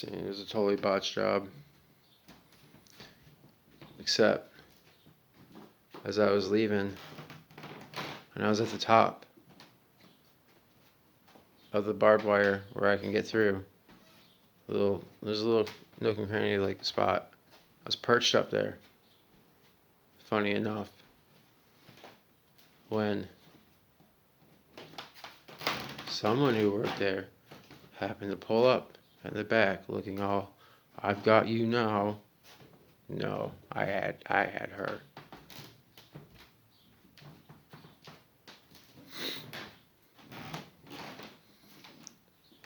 It was a totally botched job. Except, as I was leaving, and I was at the top of the barbed wire where I can get through, there's a little nook and cranny like spot. I was perched up there. Funny enough, when someone who worked there happened to pull up at the back, looking all, "I've got you now." No, I had her.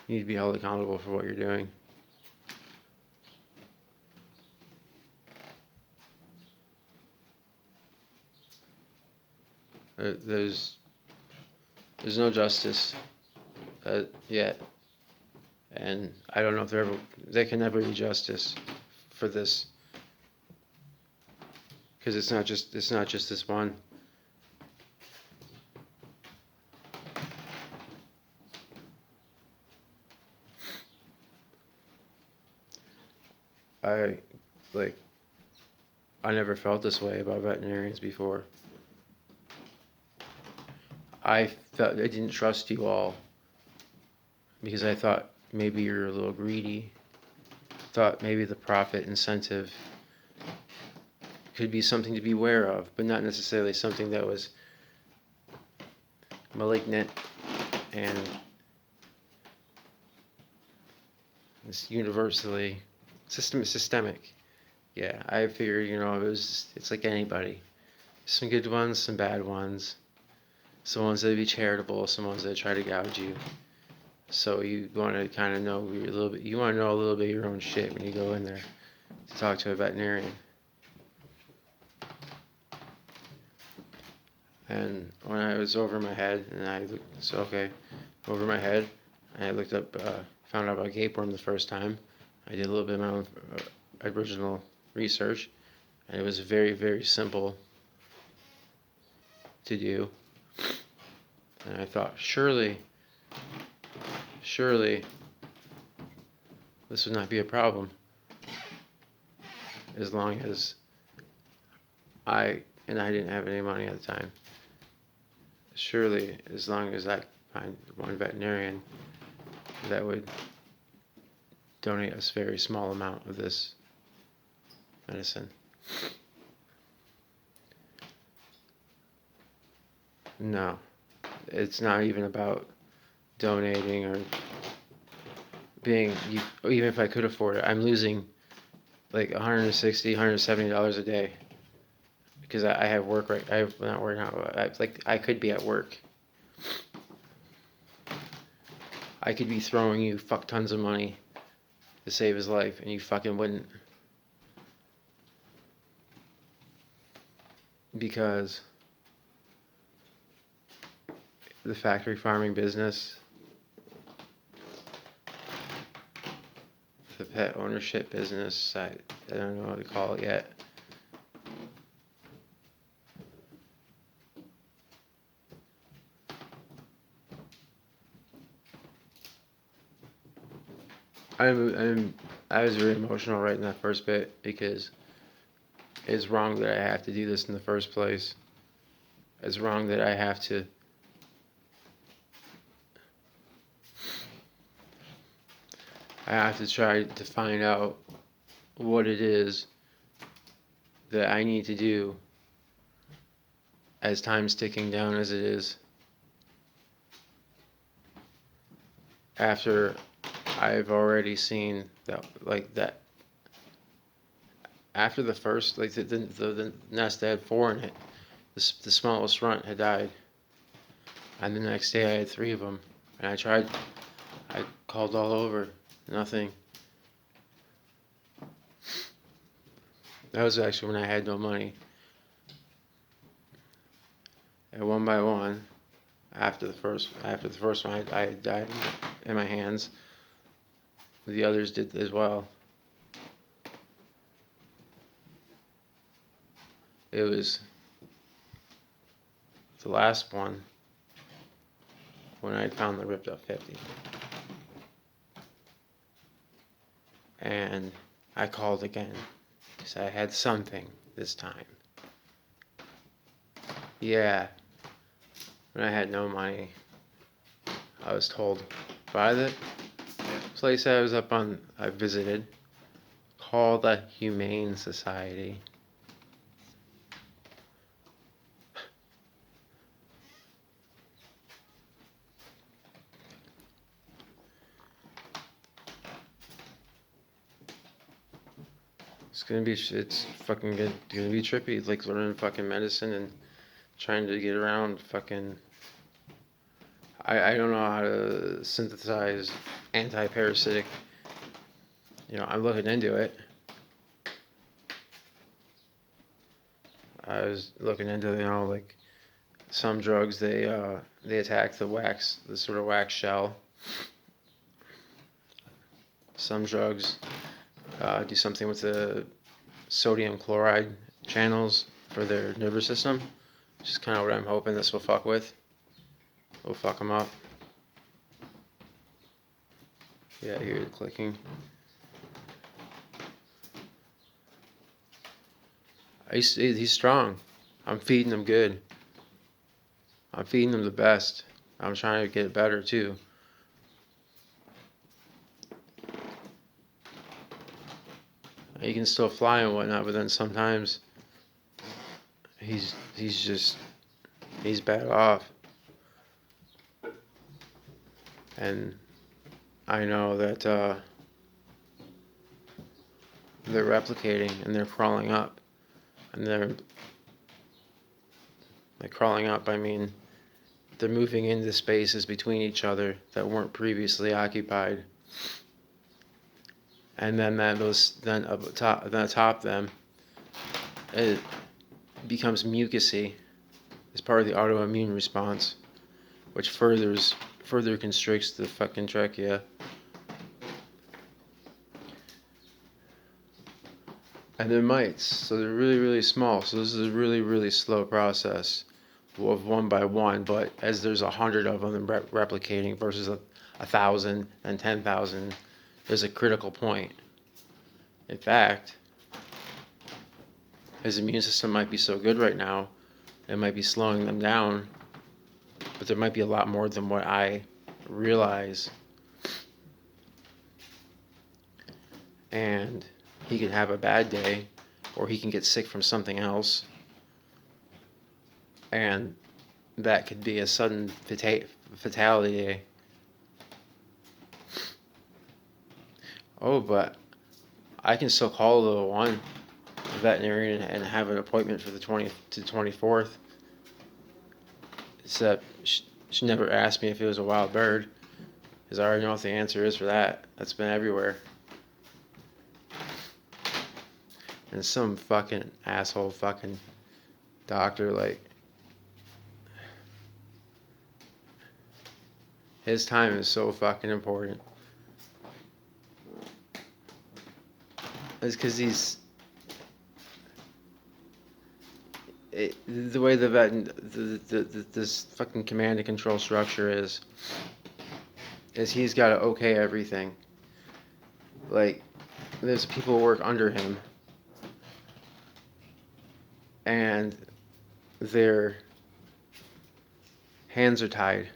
You need to be held accountable for what you're doing. There's no justice yet, and I don't know if there can never be justice for this, because it's not just this one. I never felt this way about veterinarians before. I didn't trust you all because I thought maybe you're a little greedy. Thought maybe the profit incentive could be something to be aware of, but not necessarily something that was malignant and it's universally systemic. Yeah, I figured, it's like anybody. Some good ones, some bad ones. Some ones that be charitable, some ones that try to gouge you. So you want to kind of know you want to know a little bit of your own shit when you go in there to talk to a veterinarian. And when I was over my head, and over my head, I looked up, found out about gapeworm the first time. I did a little bit of my own original research, and it was very, very simple to do. And I thought, surely, this would not be a problem, as long as I didn't have any money at the time. Surely, as long as I find one veterinarian that would donate a very small amount of this medicine. No, it's not even about donating or even if I could afford it, I'm losing like $160, $170 a day because I have work I'm not working out. I could be at work. I could be throwing you fuck tons of money to save his life, and you fucking wouldn't. Because the factory farming business, the pet ownership business, I don't know what to call it yet. I was very emotional right in that first bit because it's wrong that I have to do this in the first place. It's wrong that I have to try to find out what it is that I need to do as time's ticking down as it is. After I've already seen that after the first, the nest that had 4 in it, the smallest runt had died. And the next day I had 3 of them. And I called all over, nothing. That was actually when I had no money. And one by one, after the first one, I died in my hands. The others did as well. It was the last one when I found the ripped up 50. and I called again because I had something this time. Yeah, when I had no money, I was told by the place I visited, called the Humane Society. It's fucking gonna be trippy, like learning fucking medicine and trying to get around fucking. I don't know how to synthesize anti-parasitic. I'm looking into it. I was looking into, like some drugs they attack the sort of wax shell. Some drugs do something with the sodium chloride channels for their nervous system, which is kind of what I'm hoping this will fuck with. Will fuck them up. Yeah, I hear the clicking. He's strong. I'm feeding him good. I'm feeding him the best. I'm trying to get better too. He can still fly and whatnot, but then sometimes he's bad off. And I know that they're replicating and they're crawling up. And crawling up, I mean, they're moving into spaces between each other that weren't previously occupied. And then atop them, it becomes mucousy as part of the autoimmune response, which further constricts the fucking trachea. And they're mites, so they're really, really small. So this is a really, really slow process of one by one. But as there's 100 of them replicating versus 1,000 and 10,000, there's a critical point. In fact, his immune system might be so good right now, it might be slowing them down, but there might be a lot more than what I realize. And he can have a bad day, or he can get sick from something else, and that could be a sudden fatality. Oh, but I can still call the one veterinarian and have an appointment for the 20th to 24th. Except she never asked me if it was a wild bird, because I already know what the answer is for that. That's been everywhere. And some fucking asshole fucking doctor, like, his time is so fucking important. It's because the way this fucking command and control structure is he's got to okay everything. Like, there's people who work under him, and their hands are tied,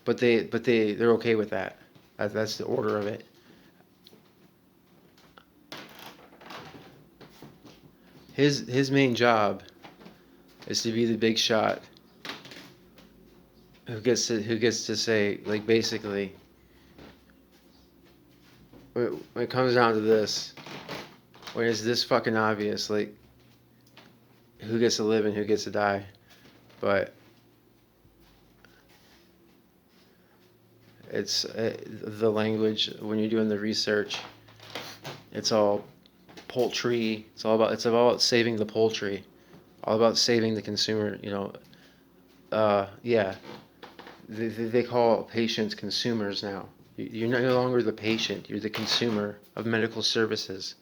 but they're okay with that. That's the order of it. His main job is to be the big shot who gets to say, like, basically, when it comes down to this, when it's this fucking obvious, like, who gets to live and who gets to die. But it's the language when you're doing the research. It's all poultry. It's all about saving the poultry, all about saving the consumer. Yeah. They call patients consumers now. You're no longer the patient. You're the consumer of medical services.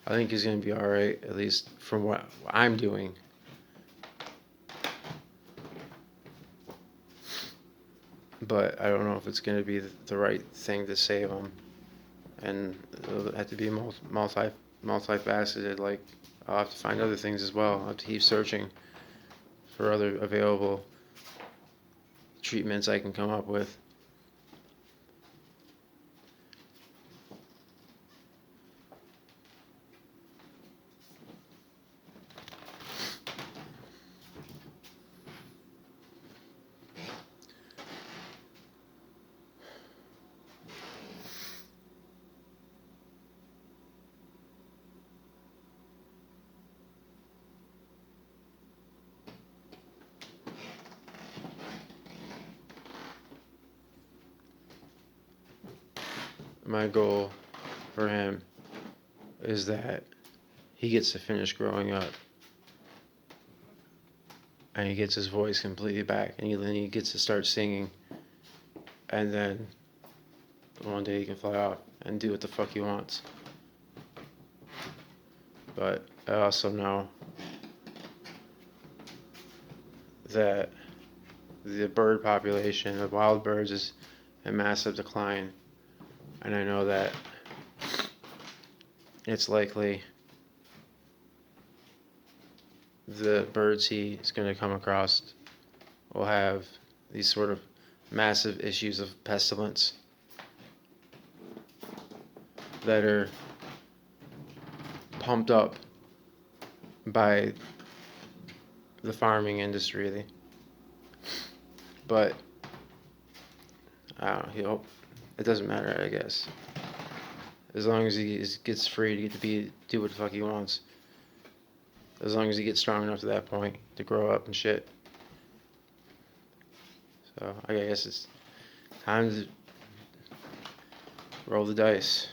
I think he's going to be all right, at least from what I'm doing. but I don't know if it's going to be the right thing to save them. And it'll have to be multifaceted. Like, I'll have to find other things as well. I'll have to keep searching for other available treatments I can come up with. My goal for him is that he gets to finish growing up and he gets his voice completely back, and then he gets to start singing, and then one day he can fly off and do what the fuck he wants. But I also know that the bird population of wild birds is in massive decline, and I know that it's likely the birds he is going to come across will have these sort of massive issues of pestilence that are pumped up by the farming industry. But I don't know, it doesn't matter, I guess. As long as he gets free to get to do what the fuck he wants. As long as he gets strong enough to that point to grow up and shit. So I guess it's time to roll the dice.